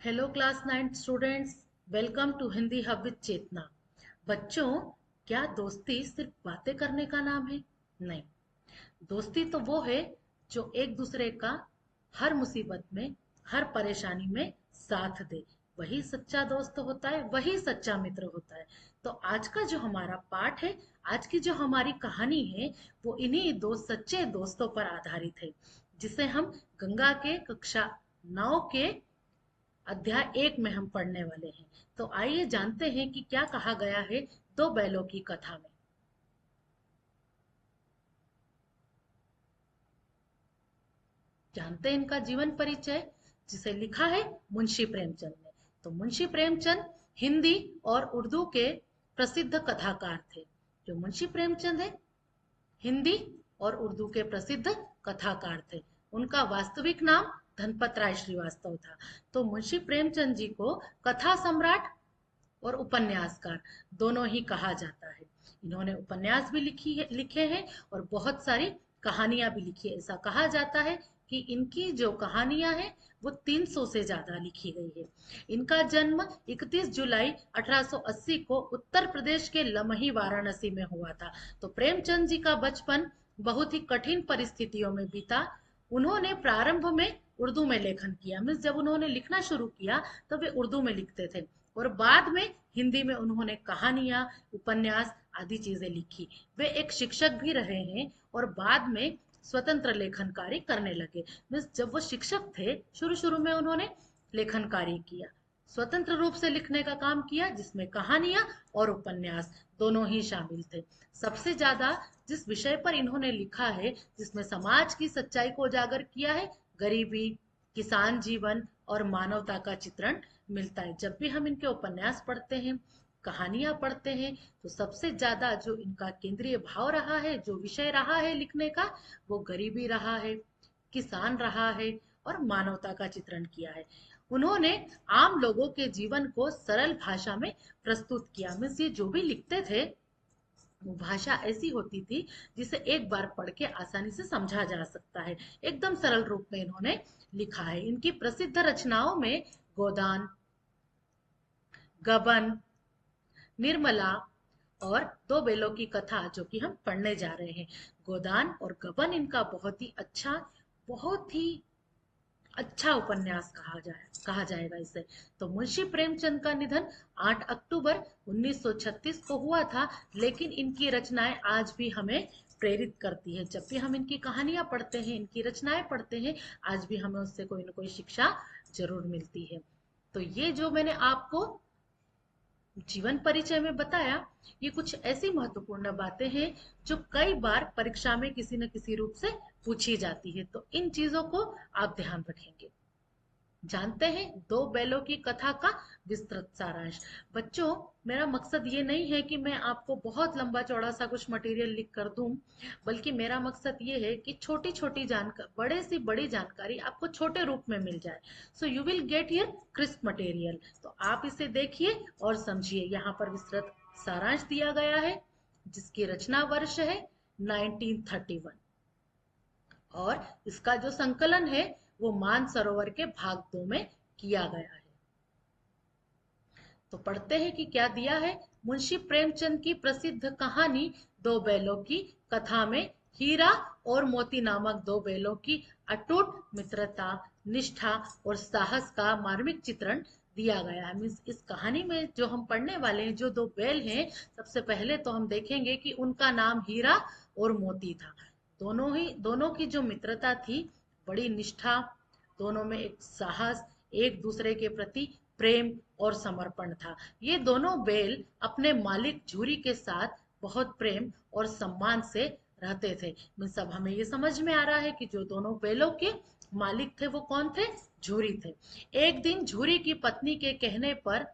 Hello class 9 students. Welcome to Hindi hub with Chetna. बच्चों, क्या दोस्ती सिर्फ बातें करने का नाम है? नहीं। दोस्ती तो वो है जो एक दूसरे का हर मुसीबत में, हर परेशानी में साथ दे। वही सच्चा दोस्त होता है, वही सच्चा मित्र होता है। तो आज का जो हमारा पाठ है, आज की जो हमारी कहानी है, वो इन्हीं दो सच्चे दोस्तों पर आधारित है, जिसे हम गंगा के कक्षा 9 के अध्याय 1 में हम पढ़ने वाले हैं। तो आइए जानते हैं कि क्या कहा गया है दो बैलों की कथा में। जानते हैं इनका जीवन परिचय, जिसे लिखा है मुंशी प्रेमचंद ने। तो मुंशी प्रेमचंद हिंदी और उर्दू के प्रसिद्ध कथाकार थे। जो मुंशी प्रेमचंद है, हिंदी और उर्दू के प्रसिद्ध कथाकार थे। उनका वास्तविक नाम धनपत राय श्रीवास्तव था। तो मुंशी प्रेमचंद जी को कथा सम्राट और उपन्यासकार दोनों ही कहा जाता है। इन्होंने उपन्यास भी लिखे हैं और बहुत सारी कहानियां भी लिखी है। ऐसा कहा जाता है कि इनकी जो कहानियां हैं वो 300 से ज्यादा लिखी गई है। इनका जन्म 31 जुलाई 1880 को उत्तर प्रदेश के लमही वाराणसी में हुआ था। तो प्रेमचंद जी का बचपन बहुत ही कठिन परिस्थितियों में बीता। उन्होंने प्रारंभ में उर्दू में लेखन किया, मीन्स जब उन्होंने लिखना शुरू किया तो वे उर्दू में लिखते थे, और बाद में हिंदी में उन्होंने कहानियां, उपन्यास आदि चीजें लिखी। वे एक शिक्षक भी रहे हैं और बाद में स्वतंत्र लेखन कार्य करने लगे। मीन्स जब वो शिक्षक थे, शुरू शुरू में उन्होंने लेखन कार्य किया, स्वतंत्र रूप से लिखने का काम किया, जिसमें कहानियां और उपन्यास दोनों ही शामिल थे। सबसे ज्यादा जिस विषय पर इन्होंने लिखा है, जिसमें समाज की सच्चाई को उजागर किया है, गरीबी, किसान जीवन और मानवता का चित्रण मिलता है। जब भी हम इनके उपन्यास पढ़ते हैं, कहानियां पढ़ते हैं, तो सबसे ज्यादा जो इनका केंद्रीय भाव रहा है, जो विषय रहा है लिखने का, वो गरीबी रहा है, किसान रहा है और मानवता का चित्रण किया है। उन्होंने आम लोगों के जीवन को सरल भाषा में प्रस्तुत किया। मीन्स ये जो भी लिखते थे, वो भाषा ऐसी होती थी जिसे एक बार पढ़ के आसानी से समझा जा सकता है। एकदम सरल रूप में इन्होंने लिखा है। इनकी प्रसिद्ध रचनाओं में गोदान, गबन, निर्मला और दो बेलों की कथा, जो कि हम पढ़ने जा रहे हैं। गोदान और गबन इनका बहुत ही अच्छा उपन्यास कहा जाएगा इसे। तो मुंशी प्रेमचंद का निधन 8 अक्टूबर 1936 को हुआ था, लेकिन इनकी रचनाएं आज भी हमें प्रेरित करती है। जब भी हम इनकी कहानियां पढ़ते हैं, इनकी रचनाएं पढ़ते हैं, आज भी हमें उससे कोई ना कोई शिक्षा जरूर मिलती है। तो ये जो मैंने आपको जीवन परिचय में बताया, ये कुछ ऐसी महत्वपूर्ण बातें हैं जो कई बार परीक्षा में किसी न किसी रूप से पूछी जाती है। तो इन चीजों को आप ध्यान रखेंगे। जानते हैं दो बैलों की कथा का विस्तृत सारांश। बच्चों, मेरा मकसद ये नहीं है कि मैं आपको बहुत लंबा चौड़ा सा कुछ मटेरियल लिख कर दूं, बल्कि मेरा मकसद ये है कि छोटी छोटी जानकारी, बड़े से बड़ी जानकारी आपको छोटे रूप में मिल जाए। So you will get here crisp material. तो आप इसे देखिए और समझिए। यहाँ पर विस्तृत सारांश दिया गया है, जिसकी रचना वर्ष है 1931, और इसका जो संकलन है वो मान सरोवर के भाग 2 में किया गया है। तो पढ़ते हैं कि क्या दिया है। मुंशी प्रेमचंद की प्रसिद्ध कहानी दो बैलों की कथा में हीरा और मोती नामक दो बैलों की अटूट मित्रता, निष्ठा और साहस का मार्मिक चित्रण दिया गया है। मीन्स इस कहानी में जो हम पढ़ने वाले हैं, जो दो बैल हैं, सबसे पहले तो हम देखेंगे कि उनका नाम हीरा और मोती था। दोनों की जो मित्रता थी, बड़ी निष्ठा, दोनों में एक साहस, एक दूसरे के प्रति प्रेम और समर्पण था। ये दोनों बैल अपने मालिक झूरी के साथ बहुत प्रेम और सम्मान से रहते थे। सब हमें ये समझ में आ रहा है कि जो दोनों बैलों के मालिक थे वो कौन थे? झूरी थे। एक दिन झूरी की पत्नी के कहने पर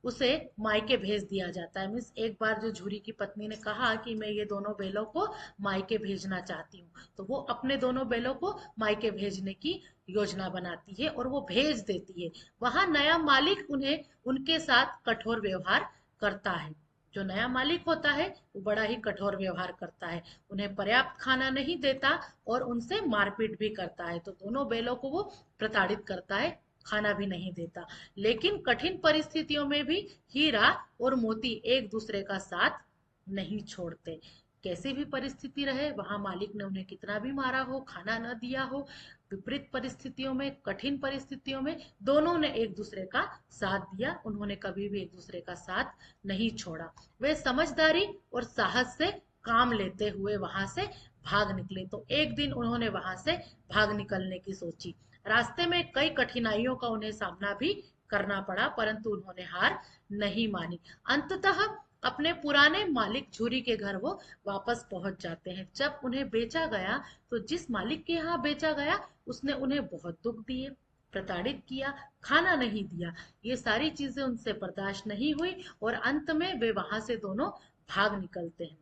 उसे मायके भेज दिया जाता है। मीन्स एक बार जो झूरी की पत्नी ने कहा कि मैं ये दोनों बैलों को मायके भेजना चाहती हूँ, तो वो अपने दोनों बैलों को मायके भेजने की योजना बनाती है और वो भेज देती है। वहां नया मालिक उन्हें उनके साथ कठोर व्यवहार करता है। जो नया मालिक होता है वो बड़ा ही कठोर व्यवहार करता है, उन्हें पर्याप्त खाना नहीं देता और उनसे मारपीट भी करता है। तो दोनों बैलों को वो प्रताड़ित करता है, खाना भी नहीं देता। लेकिन कठिन परिस्थितियों में भी हीरा और मोती एक दूसरे का साथ नहीं छोड़ते। कैसी भी परिस्थिति रहे, वहां मालिक ने उन्हें कितना भी मारा हो, खाना न दिया हो, विपरीत परिस्थितियों में, कठिन परिस्थितियों में दोनों ने एक दूसरे का साथ दिया। उन्होंने कभी भी एक दूसरे का साथ नहीं छोड़ा। वे समझदारी और साहस से काम लेते हुए वहां से भाग निकले। तो एक दिन उन्होंने वहां से भाग निकलने की सोची। रास्ते में कई कठिनाइयों का उन्हें सामना भी करना पड़ा, परंतु उन्होंने हार नहीं मानी। अंततः अपने पुराने मालिक झूरी के घर वो वापस पहुंच जाते हैं। जब उन्हें बेचा गया, तो जिस मालिक के यहाँ बेचा गया उसने उन्हें बहुत दुख दिए, प्रताड़ित किया, खाना नहीं दिया। ये सारी चीजें उनसे बर्दाश्त नहीं हुई और अंत में वे वहां से दोनों भाग निकलते हैं।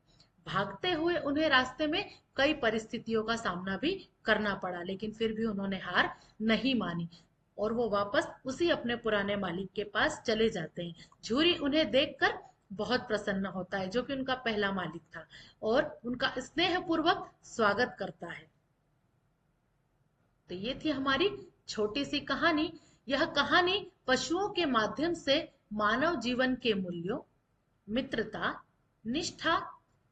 भागते हुए उन्हें रास्ते में कई परिस्थितियों का सामना भी करना पड़ा, लेकिन फिर भी उन्होंने हार नहीं मानी और वो वापस उसी अपने पुराने मालिक के पास चले जाते हैं। झूरी उन्हें देखकर बहुत प्रसन्न होता है, जो कि उनका पहला मालिक था, और उनका स्नेह पूर्वक स्वागत करता है। तो ये थी हमारी छोटी सी कहानी। यह कहानी पशुओं के माध्यम से मानव जीवन के मूल्यों, मित्रता, निष्ठा,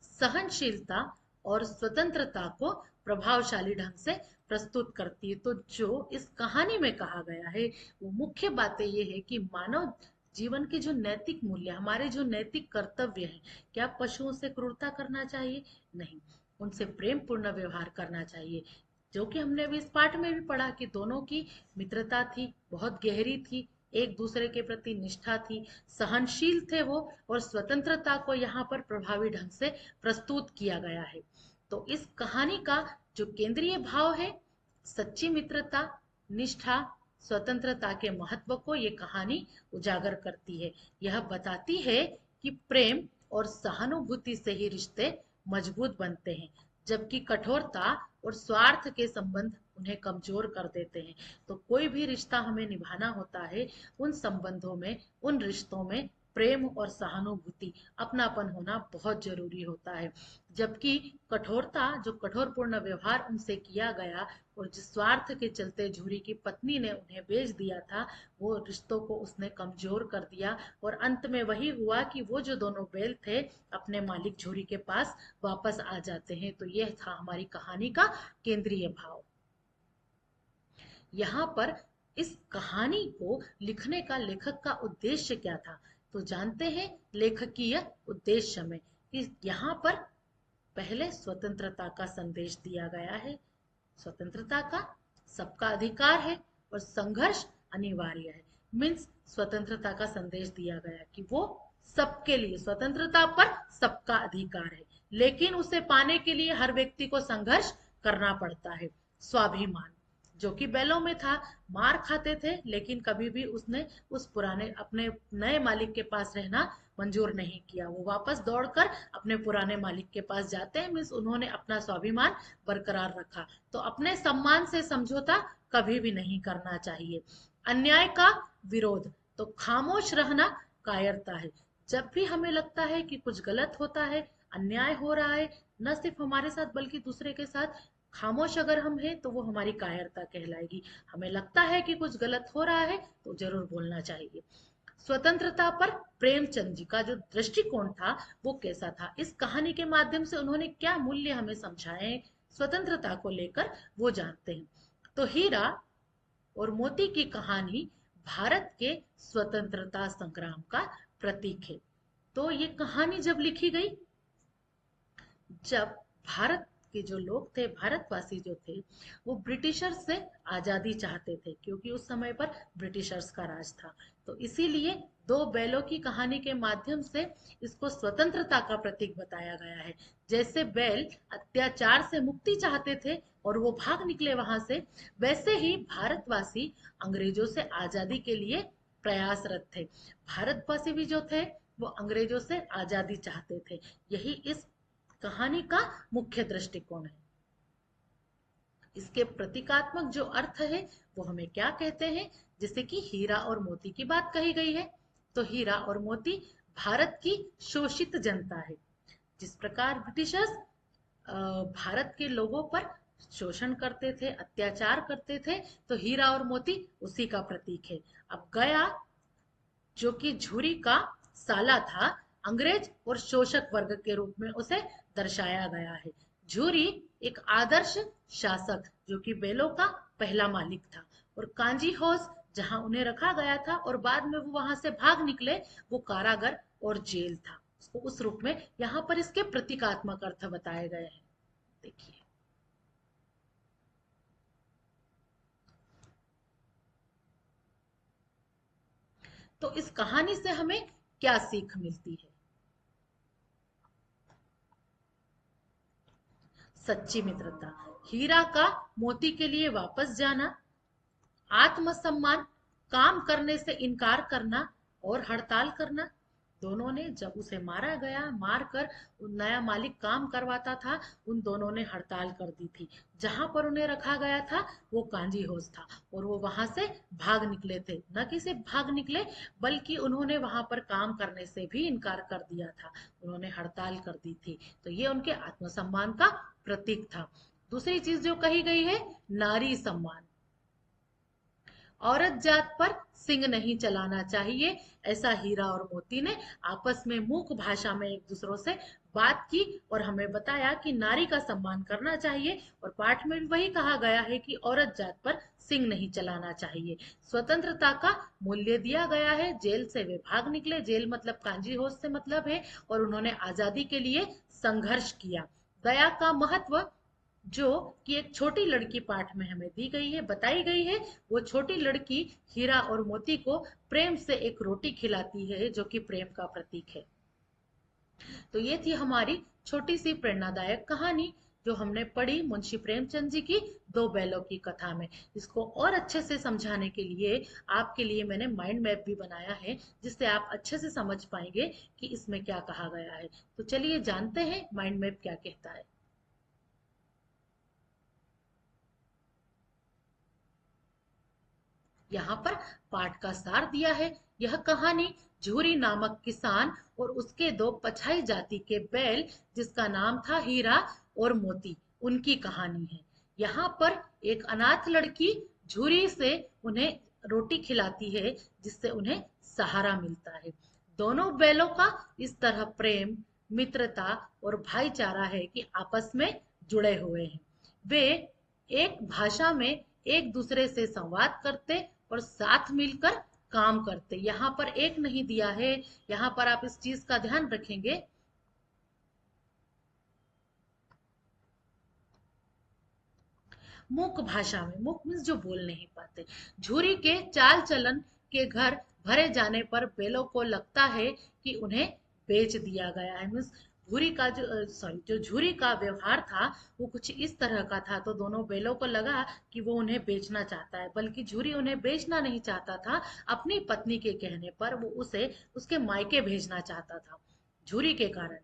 सहनशीलता और स्वतंत्रता को प्रभावशाली ढंग से प्रस्तुत करती है। तो जो इस कहानी में कहा गया है, वो मुख्य बातें ये है कि मानव जीवन के जो नैतिक मूल्य, हमारे जो नैतिक कर्तव्य हैं, क्या पशुओं से क्रूरता करना चाहिए? नहीं, उनसे प्रेम पूर्ण व्यवहार करना चाहिए। जो कि हमने अभी इस पाठ में भी पढ़ा कि दोनों की मित्रता थी, बहुत गहरी थी, एक दूसरे के प्रति निष्ठा थी, सहनशील थे वो, और स्वतंत्रता को यहाँ पर प्रभावी ढंग से प्रस्तुत किया गया है। तो इस कहानी का जो केंद्रीय भाव है, सच्ची मित्रता, निष्ठा, स्वतंत्रता के महत्व को ये कहानी उजागर करती है। यह बताती है कि प्रेम और सहानुभूति से ही रिश्ते मजबूत बनते हैं, जबकि कठोरता और स्वार्थ के संबंध उन्हें कमजोर कर देते हैं। तो कोई भी रिश्ता हमें निभाना होता है, उन संबंधों में, उन रिश्तों में प्रेम और सहानुभूति, अपनापन होना बहुत जरूरी होता है। जबकि कठोरता, जो कठोरपूर्ण व्यवहार उनसे किया गया और जिस स्वार्थ के चलते झूरी की पत्नी ने उन्हें बेच दिया था, वो रिश्तों को उसने कमजोर कर दिया, और अंत में वही हुआ कि वो जो दोनों बैल थे अपने मालिक झूरी के पास वापस आ जाते हैं। तो यह था हमारी कहानी का केंद्रीय भाव। यहाँ पर इस कहानी को लिखने का लेखक का उद्देश्य क्या था, तो जानते हैं लेखकीय उद्देश्य में कि यहाँ पर पहले स्वतंत्रता का संदेश दिया गया है। स्वतंत्रता का सबका अधिकार है और संघर्ष अनिवार्य है। मीन्स स्वतंत्रता का संदेश दिया गया कि वो सबके लिए, स्वतंत्रता पर सबका अधिकार है, लेकिन उसे पाने के लिए हर व्यक्ति को संघर्ष करना पड़ता है। स्वाभिमान, जो कि बैलों में था, मार खाते थे, लेकिन कभी भी उसने उस पुराने अपने नए मालिक के पास रहना मंजूर नहीं किया। वो वापस दौड़कर अपने पुराने मालिक के पास जाते हैं। मीन्स उन्होंने अपना स्वाभिमान बरकरार रखा। तो अपने सम्मान से समझौता कभी भी नहीं करना चाहिए। अन्याय का विरोध, तो खामोश रहना कायरता है। जब भी हमें लगता है कि कुछ गलत होता है, अन्याय हो रहा है, न सिर्फ हमारे साथ बल्कि दूसरे के साथ, खामोश अगर हम हैं तो वो हमारी कायरता कहलाएगी। हमें लगता है कि कुछ गलत हो रहा है तो जरूर बोलना चाहिए। स्वतंत्रता पर प्रेमचंद जी का जो दृष्टिकोण था वो कैसा था, इस कहानी के माध्यम से उन्होंने क्या मूल्य हमें समझाए स्वतंत्रता को लेकर, वो जानते हैं। तो हीरा और मोती की कहानी भारत के स्वतंत्रता संग्राम का प्रतीक है। तो ये कहानी जब लिखी गई, जब भारत के जो लोग थे, भारतवासी जो थे, वो ब्रिटिशर्स से आजादी चाहते थे, क्योंकि उस समय पर ब्रिटिशर्स का राज था। तो इसीलिए दो बैलों की कहानी के माध्यम से इसको स्वतंत्रता का प्रतीक बताया गया है। जैसे बैल अत्याचार से मुक्ति चाहते थे और वो भाग निकले वहां से, वैसे ही भारतवासी अंग्रेजों से आजादी के लिए प्रयासरत थे। भारतवासी भी जो थे वो अंग्रेजों से आजादी चाहते थे। यही इस कहानी का मुख्य दृष्टिकोण है। इसके प्रतीकात्मक जो अर्थ है वो हमें क्या कहते हैं, जैसे कि हीरा और मोती की बात कही गई है। तो हीरा और मोती भारत की शोषित जनता है। जिस प्रकार ब्रिटिशर्स भारत के लोगों पर शोषण करते थे, अत्याचार करते थे, तो हीरा और मोती उसी का प्रतीक है। अब गया जो कि झुरी का साला था, अंग्रेज और शोषक वर्ग के रूप में उसे दर्शाया गया है। झुरी एक आदर्श शासक जो कि बेलों का पहला मालिक था, और कांजी होस जहां उन्हें रखा गया था और बाद में वो वहां से भाग निकले, वो कारागर और जेल था। उसको उस रूप में यहाँ पर इसके प्रतीकात्मक अर्थ बताए गए हैं। देखिए, तो इस कहानी से हमें क्या सीख मिलती है? सच्ची मित्रता, हीरा का मोती के लिए वापस जाना, आत्मसम्मान, काम करने से इनकार करना और हड़ताल करना। दोनों ने, जब उसे मारा गया, मारकर नया मालिक काम करवाता था, उन दोनों ने हड़ताल कर दी थी। जहां पर उन्हें रखा गया था वो कांजी होस था, और वो वहां से भाग निकले थे। न कि सिर्फ भाग निकले, बल्कि उन्होंने वहां पर काम करने से भी इनकार कर दिया था, उन्होंने हड़ताल कर दी थी। तो ये उनके आत्मसम्मान का प्रतीक था। दूसरी चीज जो कही गई है, नारी सम्मान। औरत जात पर सिंह नहीं चलाना चाहिए, ऐसा हीरा और मोती ने आपस में मूक भाषा में एक दूसरों से बात की और हमें बताया कि नारी का सम्मान करना चाहिए। और पाठ में भी वही कहा गया है कि औरत जात पर सिंह नहीं चलाना चाहिए। स्वतंत्रता का मूल्य दिया गया है। जेल से वे भाग निकले, जेल मतलब कांजी होश से मतलब है, और उन्होंने आजादी के लिए संघर्ष किया। दया का महत्व जो कि एक छोटी लड़की पाठ में हमें दी गई है, बताई गई है। वो छोटी लड़की हीरा और मोती को प्रेम से एक रोटी खिलाती है, जो कि प्रेम का प्रतीक है। तो ये थी हमारी छोटी सी प्रेरणादायक कहानी जो हमने पढ़ी मुंशी प्रेमचंद जी की दो बैलों की कथा में। इसको और अच्छे से समझाने के लिए आपके लिए मैंने माइंड मैप भी बनाया है, जिससे आप अच्छे से समझ पाएंगे कि इसमें क्या कहा गया है। तो चलिए जानते हैं माइंड मैप क्या कहता है। यहाँ पर पाठ का सार दिया है। यह कहानी झूरी नामक किसान और उसके दो पछाई जाति के बैल, जिसका नाम था हीरा और मोती, उनकी कहानी है। यहाँ पर एक अनाथ लड़की झूरी से उन्हें रोटी खिलाती है, जिससे उन्हें सहारा मिलता है। दोनों बैलों का इस तरह प्रेम, मित्रता और भाईचारा है कि आपस में जुड़े हुए हैं। वे एक भाषा में एक दूसरे से संवाद करते और साथ मिलकर काम करते। यहाँ पर एक नहीं दिया है, यहाँ पर आप इस चीज का ध्यान रखेंगे। मूक भाषा में, मूक मीन्स जो बोल नहीं पाते। झूरी के चाल चलन के घर भरे जाने पर बेलों को लगता है कि उन्हें बेच दिया गया है। मीन्स झूरी का जो सॉरी जो झूरी का व्यवहार था वो कुछ इस तरह का था, तो दोनों बेलों को लगा कि वो उन्हें बेचना चाहता है, बल्कि झूरी उन्हें बेचना नहीं चाहता था। अपनी पत्नी के कहने पर वो उसे उसके मायके भेजना चाहता था। झूरी के कारण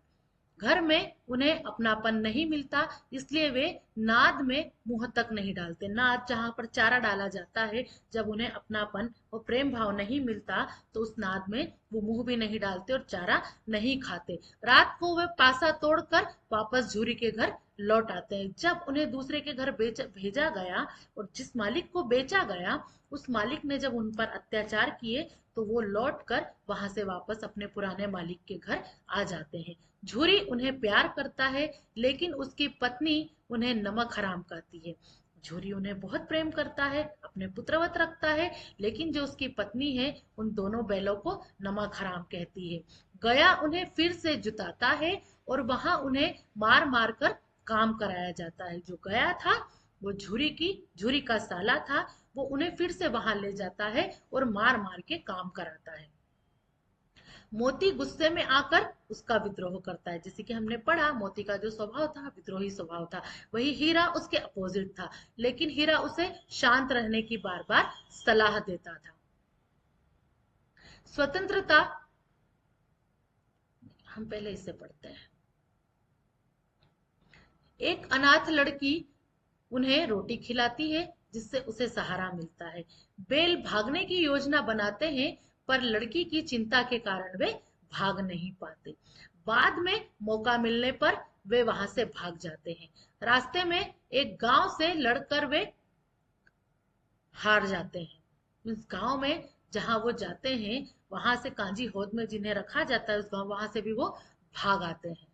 घर में उन्हें अपनापन नहीं मिलता, इसलिए वे नाद में मुंह तक नहीं डालते। नाद जहां पर चारा डाला जाता है, जब उन्हें अपनापन और प्रेम भाव नहीं मिलता तो उस नाद में वो मुंह भी नहीं डालते और चारा नहीं खाते। रात को वे पासा तोड़कर वापस झूरी के घर लौट आते हैं। जब उन्हें दूसरे के घर भेजा गया और जिस मालिक को बेचा गया, उस मालिक ने जब उन पर अत्याचार किए, तो वो लौट कर वहां से वापस अपने पुराने मालिक के घर आ जाते हैं। झूरी उन्हें प्यार करता है, लेकिन उसकी पत्नी उन्हें नमक हराम कहती है। झूरी उन्हें बहुत प्रेम करता है, अपने पुत्रवत रखता है, लेकिन जो उसकी पत्नी है उन दोनों बैलों को नमक हराम कहती है। गया उन्हें फिर से जुताता है और वहां उन्हें मार मार कर काम कराया जाता है। जो गया था वो झूरी का साला था, वो उन्हें फिर से वहां ले जाता है और मार मार के काम कराता है। मोती गुस्से में आकर उसका विद्रोह करता है। जैसे कि हमने पढ़ा, मोती का जो स्वभाव था विद्रोही स्वभाव था। वही हीरा उसके अपोजिट था, लेकिन हीरा उसे शांत रहने की बार बार सलाह देता था। स्वतंत्रता, हम पहले इससे पढ़ते हैं। एक अनाथ लड़की उन्हें रोटी खिलाती है, जिससे उसे सहारा मिलता है। बेल भागने की योजना बनाते हैं, पर लड़की की चिंता के कारण वे भाग नहीं पाते। बाद में मौका मिलने पर वे वहां से भाग जाते हैं। रास्ते में एक गांव से लड़कर वे हार जाते हैं। उस गांव में जहां वो जाते हैं वहां से कांजी होद में जिन्हें रखा जाता है उस गांव वहां से भी वो भाग आते हैं।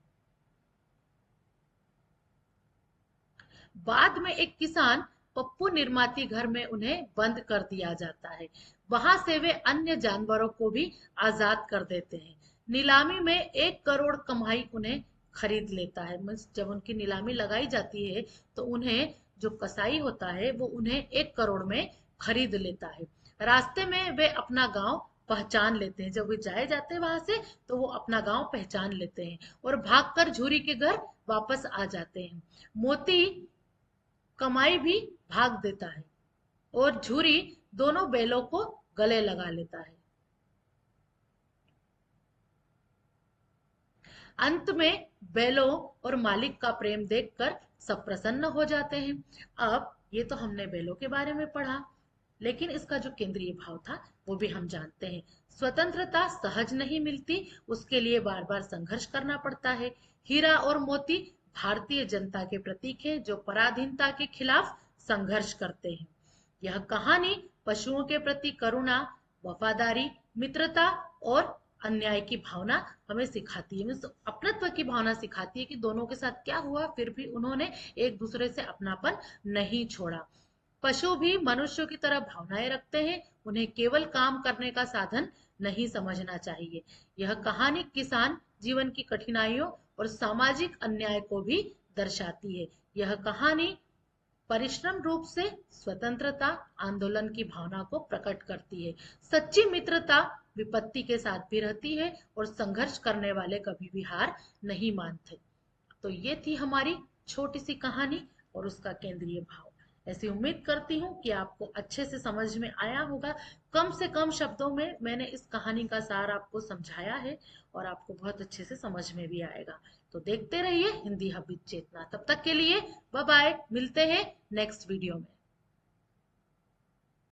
बाद में एक किसान पप्पू निर्माती घर में उन्हें बंद कर दिया जाता है। वहां से वे अन्य जानवरों को भी आजाद कर देते हैं। नीलामी में 1 करोड़ कमाई उन्हें खरीद लेता है। मीन्स जब उनकी नीलामी लगाई जाती है तो उन्हें जो कसाई होता है वो उन्हें 1 करोड़ में खरीद लेता है। रास्ते में वे अपना गांव पहचान लेते हैं। जब वे जाए जाते हैं वहां से तो वो अपना गांव पहचान लेते हैं और भागकर झूरी के घर वापस आ जाते हैं। मोती कमाई भी भाग देता है और झूरी दोनों बैलों को गले लगा लेता है। अंत में बैलों और मालिक का प्रेम देखकर सब प्रसन्न हो जाते हैं। अब ये तो हमने बैलों के बारे में पढ़ा, लेकिन इसका जो केंद्रीय भाव था वो भी हम जानते हैं। स्वतंत्रता सहज नहीं मिलती, उसके लिए बार बार संघर्ष करना पड़ता है। हीरा और मोती भारतीय जनता के प्रतीक है जो पराधीनता के खिलाफ संघर्ष करते हैं। यह कहानी पशुओं के प्रति करुणा, वफादारी, मित्रता और अन्याय की भावना हमें सिखाती है। मीन्स अपनत्व की भावना सिखाती है कि दोनों के साथ क्या हुआ फिर भी उन्होंने एक दूसरे से अपनापन नहीं छोड़ा। पशु भी मनुष्यों की तरह भावनाएं रखते हैं, उन्हें केवल काम करने का साधन नहीं समझना चाहिए। यह कहानी किसान जीवन की कठिनाइयों और सामाजिक अन्याय को भी दर्शाती है। यह कहानी परिश्रम रूप से स्वतंत्रता आंदोलन की भावना को प्रकट करती है। सच्ची मित्रता विपत्ति के साथ भी रहती है और संघर्ष करने वाले कभी भी हार नहीं मानते। तो ये थी हमारी छोटी सी कहानी और उसका केंद्रीय भाव। ऐसी उम्मीद करती हूँ कि आपको अच्छे से समझ में आया होगा। कम से कम शब्दों में मैंने इस कहानी का सार आपको समझाया है और आपको बहुत अच्छे से समझ में भी आएगा। तो देखते रहिए हिंदी हब विद चेतना। तब तक के लिए बाय बाय, मिलते हैं नेक्स्ट वीडियो में।